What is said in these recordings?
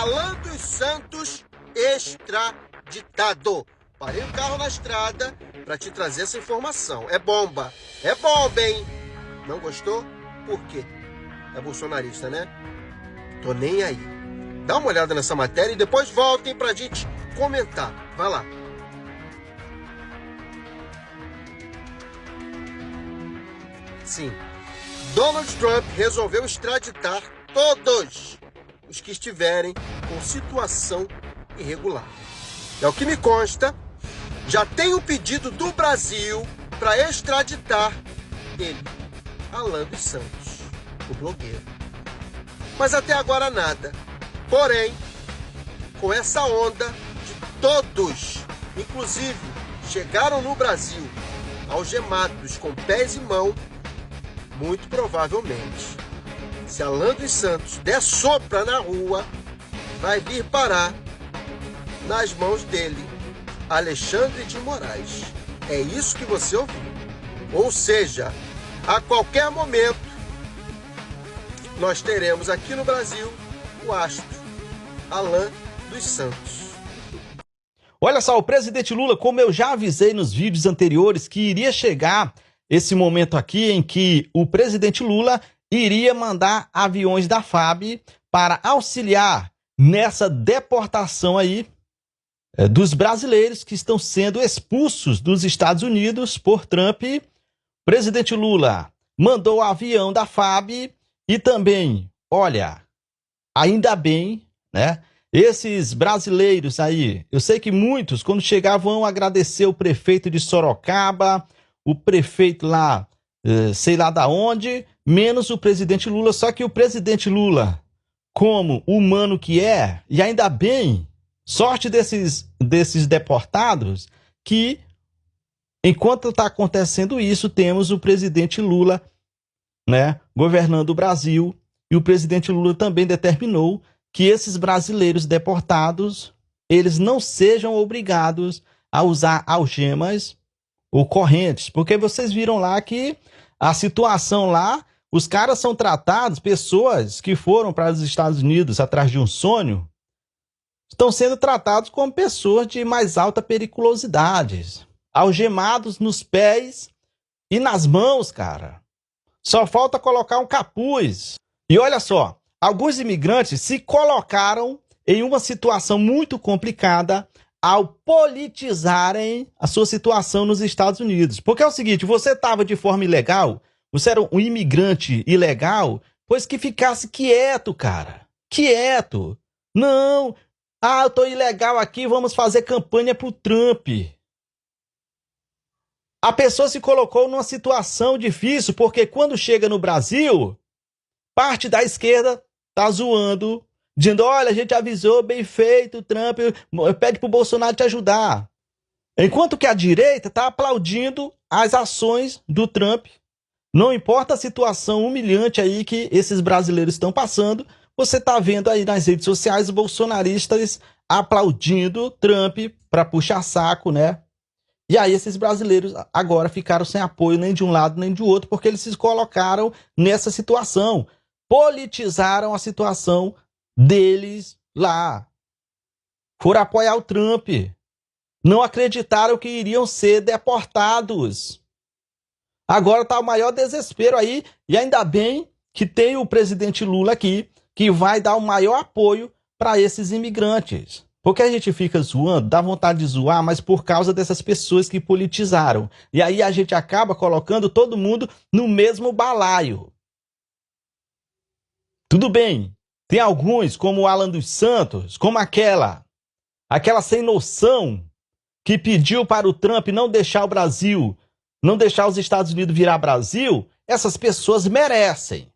Alan dos Santos extraditado. Parei o carro na estrada para te trazer essa informação. É bomba, hein? Não gostou? Por quê? É bolsonarista, né? Tô nem aí. Dá uma olhada nessa matéria e depois voltem pra gente comentar. Vai lá. Sim, Donald Trump resolveu extraditar todos os que estiverem com situação irregular. É o que me consta, já tem um pedido do Brasil para extraditar ele, Alan dos Santos, o blogueiro. Mas até agora nada. Porém, com essa onda de todos, inclusive chegaram no Brasil algemados com pés e mãos, muito provavelmente, se Alan dos Santos der sopra na rua, vai vir parar nas mãos dele, Alexandre de Moraes. É isso que você ouviu. Ou seja, a qualquer momento, nós teremos aqui no Brasil o astro Alan dos Santos. Olha só, o presidente Lula, como eu já avisei nos vídeos anteriores, que iria chegar esse momento aqui em que o presidente Lula iria mandar aviões da FAB para auxiliar nessa deportação aí dos brasileiros que estão sendo expulsos dos Estados Unidos por Trump. O presidente Lula mandou o avião da FAB e também, olha, ainda bem, né? Esses brasileiros aí, eu sei que muitos, quando chegar, vão agradecer o prefeito de Sorocaba, o prefeito lá, sei lá da onde, menos o presidente Lula. Só que o presidente Lula, como humano que é, e ainda bem, sorte desses deportados, que enquanto está acontecendo isso, temos o presidente Lula, né, governando o Brasil, e o presidente Lula também determinou que esses brasileiros deportados, eles não sejam obrigados a usar algemas ou correntes, porque vocês viram lá que a situação lá, os caras são tratados, pessoas que foram para os Estados Unidos atrás de um sonho, estão sendo tratados como pessoas de mais alta periculosidade, algemados nos pés e nas mãos, cara. Só falta colocar um capuz. E olha só, alguns imigrantes se colocaram em uma situação muito complicada ao politizarem a sua situação nos Estados Unidos. Porque é o seguinte, você estava de forma ilegal, você era um imigrante ilegal, pois que ficasse quieto, cara. Quieto. Não, eu tô ilegal aqui, vamos fazer campanha pro Trump. A pessoa se colocou numa situação difícil, porque quando chega no Brasil, parte da esquerda tá zoando, dizendo, olha, a gente avisou, bem feito, Trump, pede pro Bolsonaro te ajudar. Enquanto que a direita tá aplaudindo as ações do Trump. Não importa a situação humilhante aí que esses brasileiros estão passando, você tá vendo aí nas redes sociais os bolsonaristas aplaudindo Trump para puxar saco, né? E aí esses brasileiros agora ficaram sem apoio nem de um lado nem de outro, porque eles se colocaram nessa situação. Politizaram a situação deles lá. Foram apoiar o Trump. Não acreditaram que iriam ser deportados. Agora está o maior desespero aí, e ainda bem que tem o presidente Lula aqui, que vai dar o maior apoio para esses imigrantes. Porque a gente fica zoando, dá vontade de zoar, mas por causa dessas pessoas que politizaram. E aí a gente acaba colocando todo mundo no mesmo balaio. Tudo bem, tem alguns, como o Alan dos Santos, como aquela sem noção que pediu para o Trump não deixar o Brasil, não deixar os Estados Unidos virar Brasil. Essas pessoas merecem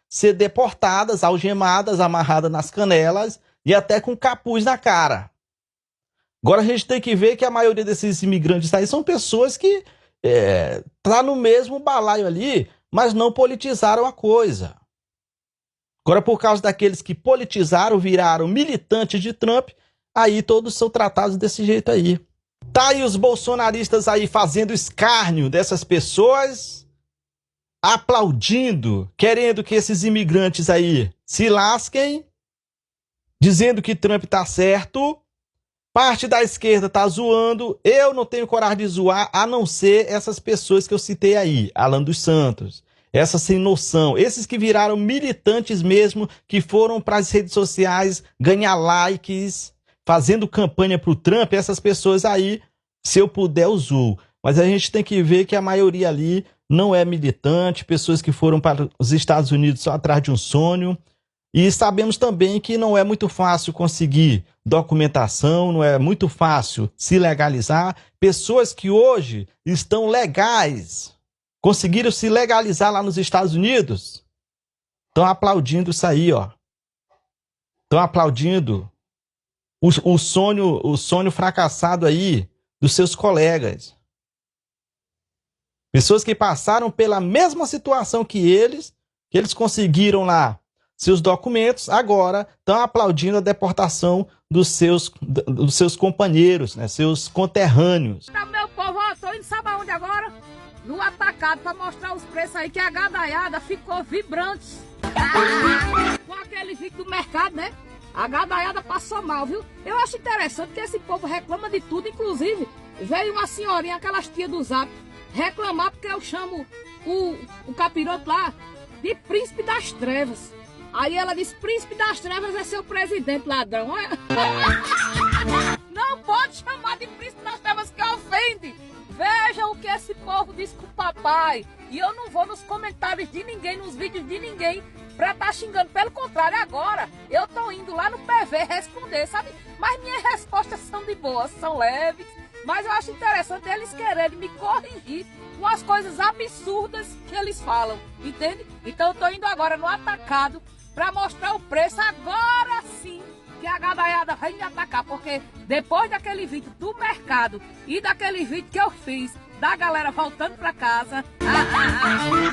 ser deportadas, algemadas, amarradas nas canelas e até com capuz na cara. Agora a gente tem que ver que a maioria desses imigrantes aí são pessoas que tá no mesmo balaio ali, mas não politizaram a coisa. Agora, por causa daqueles que politizaram, viraram militantes de Trump, aí todos são tratados desse jeito aí. Tá aí os bolsonaristas aí fazendo escárnio dessas pessoas aplaudindo, querendo que esses imigrantes aí se lasquem, dizendo que Trump tá certo. Parte da esquerda tá zoando. Eu não tenho coragem de zoar, a não ser essas pessoas que eu citei aí. Alan dos Santos. Essas sem noção. Esses que viraram militantes mesmo, que foram para as redes sociais ganhar likes, fazendo campanha pro Trump. Essas pessoas aí, se eu puder, eu zoo. Mas a gente tem que ver que a maioria ali não é militante. Pessoas que foram para os Estados Unidos só atrás de um sonho. E sabemos também que não é muito fácil conseguir documentação, não é muito fácil se legalizar. Pessoas que hoje estão legais, conseguiram se legalizar lá nos Estados Unidos, estão aplaudindo isso aí, ó. Estão aplaudindo o sonho fracassado aí dos seus colegas. Pessoas que passaram pela mesma situação que eles conseguiram lá seus documentos, agora estão aplaudindo a deportação dos seus companheiros, né, seus conterrâneos. Tá, meu povo, ó, tô indo sabe aonde agora? No atacado, pra mostrar os preços aí, que a gadaiada ficou vibrante. Com aquele vídeo do mercado, né? A gadaiada passou mal, viu? Eu acho interessante que esse povo reclama de tudo, inclusive veio uma senhorinha, aquelas tias do Zap, reclamar porque eu chamo o capiroto lá de príncipe das trevas. Aí ela disse, príncipe das trevas é seu presidente, ladrão. Não pode chamar de príncipe das trevas, que ofende. Veja o que esse povo disse com o papai. E eu não vou nos comentários de ninguém, nos vídeos de ninguém, pra estar xingando. Pelo contrário, agora eu tô indo lá no PV responder, sabe? Mas minhas respostas são de boas, são leves. Mas eu acho interessante eles quererem me corrigir com as coisas absurdas que eles falam, entende? Então eu tô indo agora no atacado para mostrar o preço. Agora sim que a gadaiada vai me atacar, porque depois daquele vídeo do mercado e daquele vídeo que eu fiz da galera voltando para casa,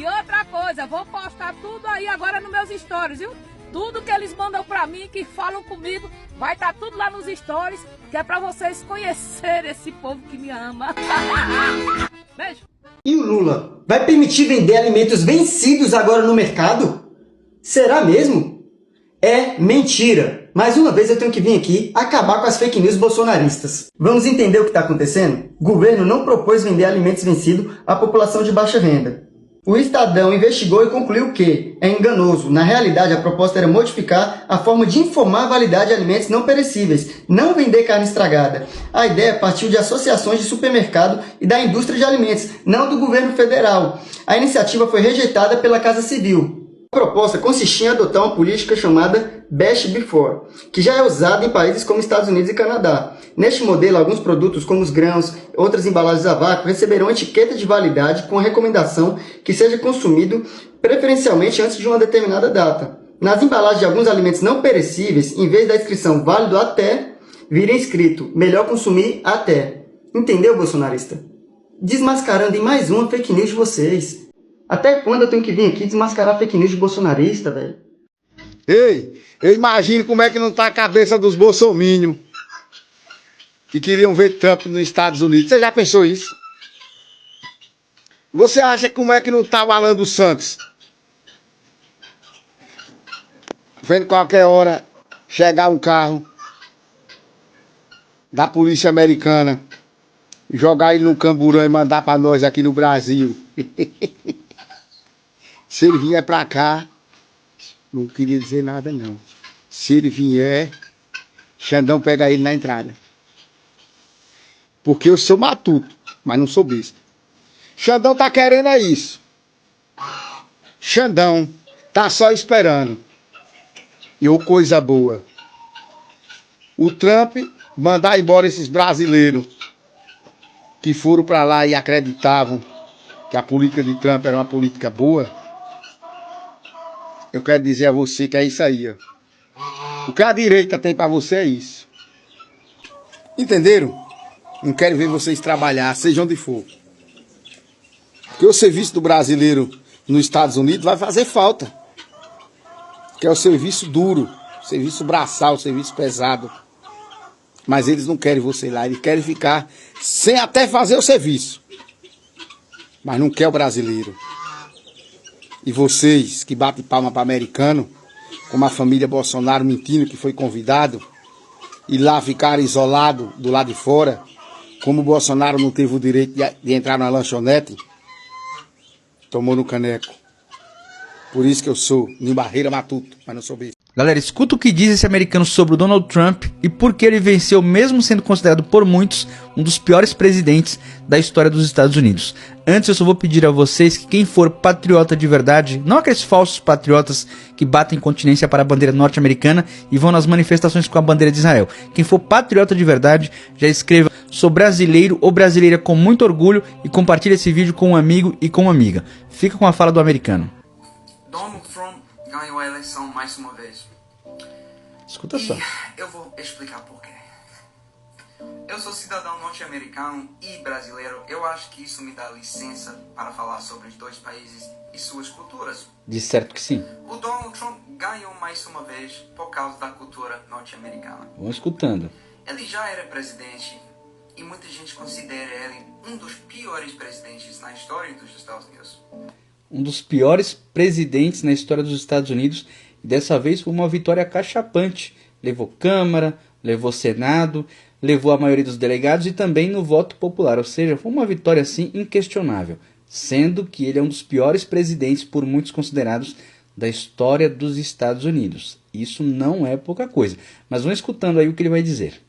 e outra coisa, vou postar tudo aí agora nos meus stories, viu? Tudo que eles mandam para mim, que falam comigo, vai estar tudo lá nos stories, que é para vocês conhecerem esse povo que me ama. Beijo. E o Lula vai permitir vender alimentos vencidos agora no mercado? Será mesmo? É mentira! Mais uma vez eu tenho que vir aqui acabar com as fake news bolsonaristas. Vamos entender o que está acontecendo? O governo não propôs vender alimentos vencidos à população de baixa renda. O Estadão investigou e concluiu que é enganoso. Na realidade, a proposta era modificar a forma de informar a validade de alimentos não perecíveis, não vender carne estragada. A ideia partiu de associações de supermercado e da indústria de alimentos, não do governo federal. A iniciativa foi rejeitada pela Casa Civil. A proposta consistia em adotar uma política chamada Best Before, que já é usada em países como Estados Unidos e Canadá. Neste modelo, alguns produtos, como os grãos e outras embalagens a vácuo, receberão etiqueta de validade com a recomendação que seja consumido preferencialmente antes de uma determinada data. Nas embalagens de alguns alimentos não perecíveis, em vez da inscrição válido até, vira escrito melhor consumir até. Entendeu, bolsonarista? Desmascarando em mais uma fake news de vocês. Até quando eu tenho que vir aqui desmascarar fake news de bolsonarista, velho? Ei, eu imagino como é que não tá a cabeça dos bolsominions que queriam ver Trump nos Estados Unidos. Você já pensou isso? Você acha como é que não tá o Alan dos Santos? Vendo qualquer hora chegar um carro da polícia americana, jogar ele no camburão e mandar pra nós aqui no Brasil. Se ele vier pra cá, não queria dizer nada não. Se ele vier, Xandão pega ele na entrada. Porque eu sou matuto, mas não sou besta. Xandão tá querendo é isso. Xandão tá só esperando. E ô coisa boa. O Trump mandar embora esses brasileiros que foram pra lá e acreditavam que a política de Trump era uma política boa. Eu quero dizer a você que é isso aí, ó. O que a direita tem pra você é isso. Entenderam? Não quero ver vocês trabalhar, seja onde for. Porque o serviço do brasileiro nos Estados Unidos vai fazer falta. Que é o serviço duro, serviço braçal, serviço pesado. Mas eles não querem você lá, eles querem ficar sem até fazer o serviço. Mas não quer o brasileiro. E vocês que batem palma para americano, como a família Bolsonaro mentindo que foi convidado, e lá ficaram isolados do lado de fora, como o Bolsonaro não teve o direito de entrar na lanchonete, tomou no caneco. Por isso que eu sou Nimbarreira Matuto, mas não sou besta. Galera, escuta o que diz esse americano sobre o Donald Trump e por que ele venceu, mesmo sendo considerado por muitos um dos piores presidentes da história dos Estados Unidos. Antes, eu só vou pedir a vocês que quem for patriota de verdade, não aqueles falsos patriotas que batem continência para a bandeira norte-americana e vão nas manifestações com a bandeira de Israel. Quem for patriota de verdade, já escreva "sou brasileiro ou brasileira" com muito orgulho e compartilhe esse vídeo com um amigo e com uma amiga. Fica com a fala do americano. Donald Trump ganhou a eleição mais uma vez. Escuta só. E eu vou explicar por quê. Eu sou cidadão norte-americano e brasileiro. Eu acho que isso me dá licença para falar sobre os dois países e suas culturas. De certo que sim. O Donald Trump ganhou mais uma vez por causa da cultura norte-americana. Vamos escutando. Ele já era presidente e muita gente considera ele um dos piores presidentes na história dos Estados Unidos. Um dos piores presidentes na história dos Estados Unidos, e dessa vez foi uma vitória acachapante. Levou Câmara, levou Senado, levou a maioria dos delegados e também no voto popular, ou seja, foi uma vitória assim inquestionável, sendo que ele é um dos piores presidentes por muitos considerados da história dos Estados Unidos. Isso não é pouca coisa, mas vão escutando aí o que ele vai dizer.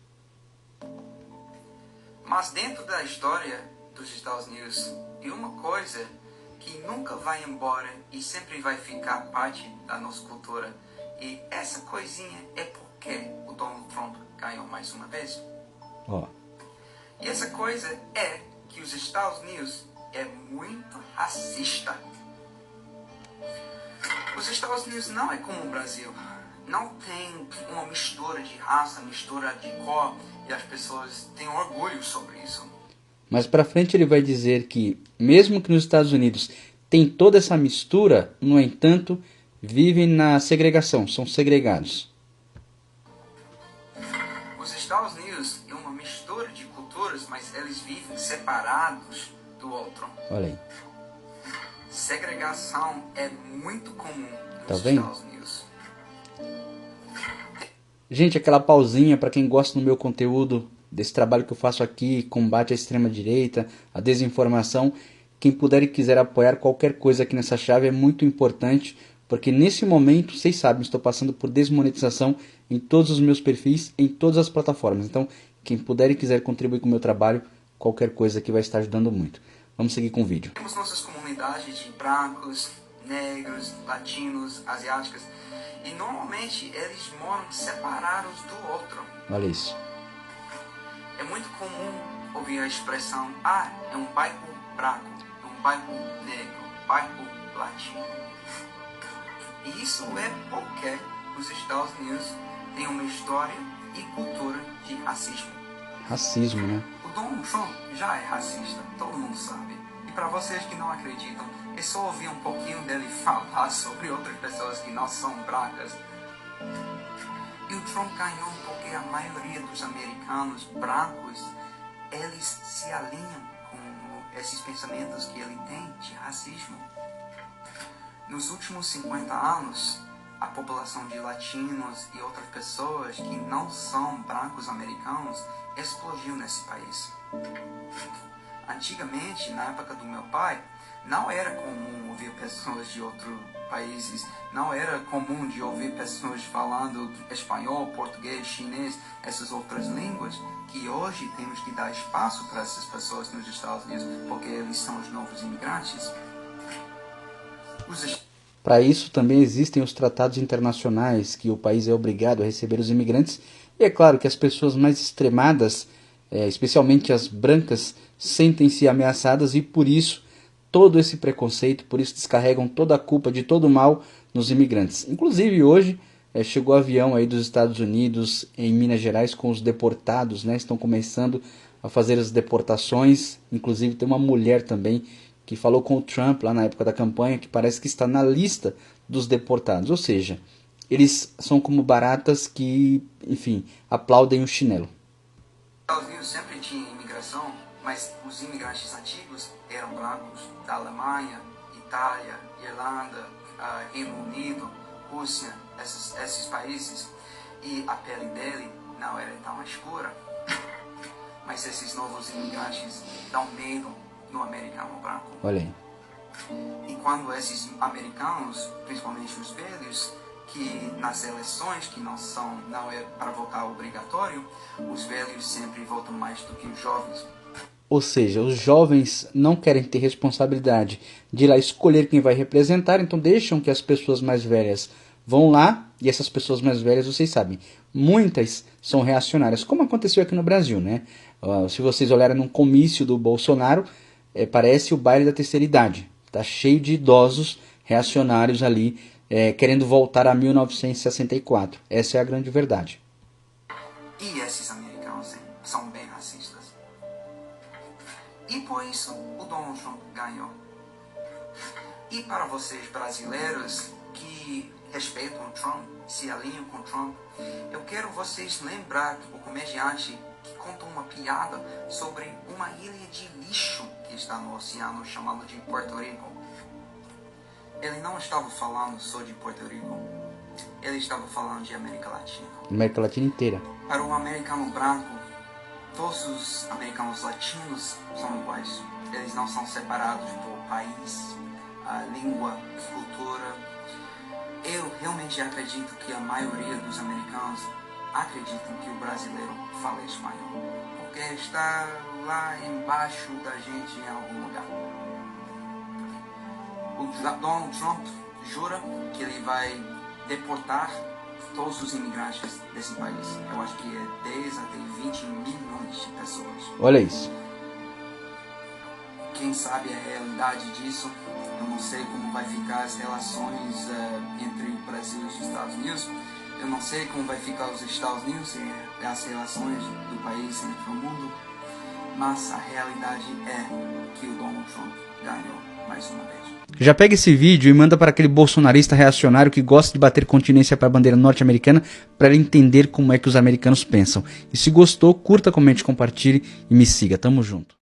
Mas dentro da história dos Estados Unidos, e uma coisa que nunca vai embora e sempre vai ficar parte da nossa cultura. E essa coisinha é porque o Donald Trump ganhou mais uma vez. Ó. E essa coisa é que os Estados Unidos é muito racista. Os Estados Unidos não é como o Brasil. Não tem uma mistura de raça, mistura de cor, e as pessoas têm orgulho sobre isso. Mas para frente ele vai dizer que, mesmo que nos Estados Unidos tem toda essa mistura, no entanto, vivem na segregação, são segregados. Os Estados Unidos é uma mistura de culturas, mas eles vivem separados do outro. Olha aí. Segregação é muito comum nos Tá vendo? Estados Unidos. Gente, aquela pausinha para quem gosta do meu conteúdo, desse trabalho que eu faço aqui, combate à extrema-direita, a desinformação. Quem puder e quiser apoiar qualquer coisa aqui nessa chave é muito importante, porque nesse momento, vocês sabem, estou passando por desmonetização em todos os meus perfis, em todas as plataformas. Então, quem puder e quiser contribuir com o meu trabalho, qualquer coisa aqui vai estar ajudando muito. Vamos seguir com o vídeo. Temos nossas comunidades de brancos, negros, latinos, asiáticas, e normalmente eles moram separados do outro. Olha isso. É muito comum ouvir a expressão, é um bairro branco, é um bairro negro, bairro latino. E isso é porque os Estados Unidos têm uma história e cultura de racismo. Racismo, né? O Donald Trump já é racista, todo mundo sabe. E para vocês que não acreditam, é só ouvir um pouquinho dele falar sobre outras pessoas que não são brancas. E o Trump ganhou porque a maioria dos americanos brancos, eles se alinham com esses pensamentos que ele tem de racismo. Nos últimos 50 anos, a população de latinos e outras pessoas que não são brancos americanos explodiu nesse país. Antigamente, na época do meu pai, não era comum ouvir pessoas de outros países, não era comum de ouvir pessoas falando espanhol, português, chinês, essas outras línguas, que hoje temos que dar espaço para essas pessoas nos Estados Unidos, porque eles são os novos imigrantes. Para isso também existem os tratados internacionais que o país é obrigado a receber os imigrantes. E é claro que as pessoas mais extremadas, especialmente as brancas, sentem-se ameaçadas e por isso todo esse preconceito, por isso descarregam toda a culpa de todo o mal nos imigrantes. Inclusive hoje chegou avião aí dos Estados Unidos em Minas Gerais com os deportados, né? Estão começando a fazer as deportações. Inclusive tem uma mulher também que falou com o Trump lá na época da campanha, que parece que está na lista dos deportados. Ou seja, eles são como baratas que, enfim, aplaudem o chinelo. Os Estados Unidos sempre tinha imigração, mas os imigrantes antigos eram brancos da Alemanha, Itália, Irlanda, Reino Unido, Rússia, esses países, e a pele dele não era tão escura. Mas esses novos imigrantes dão medo no americano branco. Olha aí. E quando esses americanos, principalmente os velhos, que nas eleições, que não é para votar obrigatório, os velhos sempre votam mais do que os jovens. Ou seja, os jovens não querem ter responsabilidade de ir lá escolher quem vai representar, então deixam que as pessoas mais velhas vão lá, e essas pessoas mais velhas, vocês sabem, muitas são reacionárias, como aconteceu aqui no Brasil, né? Se vocês olharem num comício do Bolsonaro, parece o baile da terceira idade. Tá cheio de idosos reacionários ali, querendo voltar a 1964. Essa é a grande verdade. E esses americanos são bem racistas. E por isso o Donald Trump ganhou. E para vocês brasileiros que respeitam o Trump, se alinham com o Trump, eu quero vocês lembrar o comediante que contou uma piada sobre uma ilha de lixo que está no oceano, chamado de Porto Rico. Ele não estava falando só de Porto Rico, ele estava falando de América Latina. América Latina inteira. Para um americano branco, todos os americanos latinos são iguais. Eles não são separados por país, língua, cultura. Eu realmente acredito que a maioria dos americanos acreditam que o brasileiro fala espanhol, porque está lá embaixo da gente em algum lugar. O Donald Trump jura que ele vai deportar todos os imigrantes desse país. Eu acho que é 10 até 20 milhões de pessoas. Olha isso. Quem sabe a realidade disso? Eu não sei como vai ficar as relações entre o Brasil e os Estados Unidos. Eu não sei como vai ficar os Estados Unidos e as relações do país entre o mundo. Mas a realidade é que o Donald Trump ganhou mais uma vez. Já pega esse vídeo e manda para aquele bolsonarista reacionário que gosta de bater continência para a bandeira norte-americana, para ele entender como é que os americanos pensam. E se gostou, curta, comente, compartilhe e me siga. Tamo junto.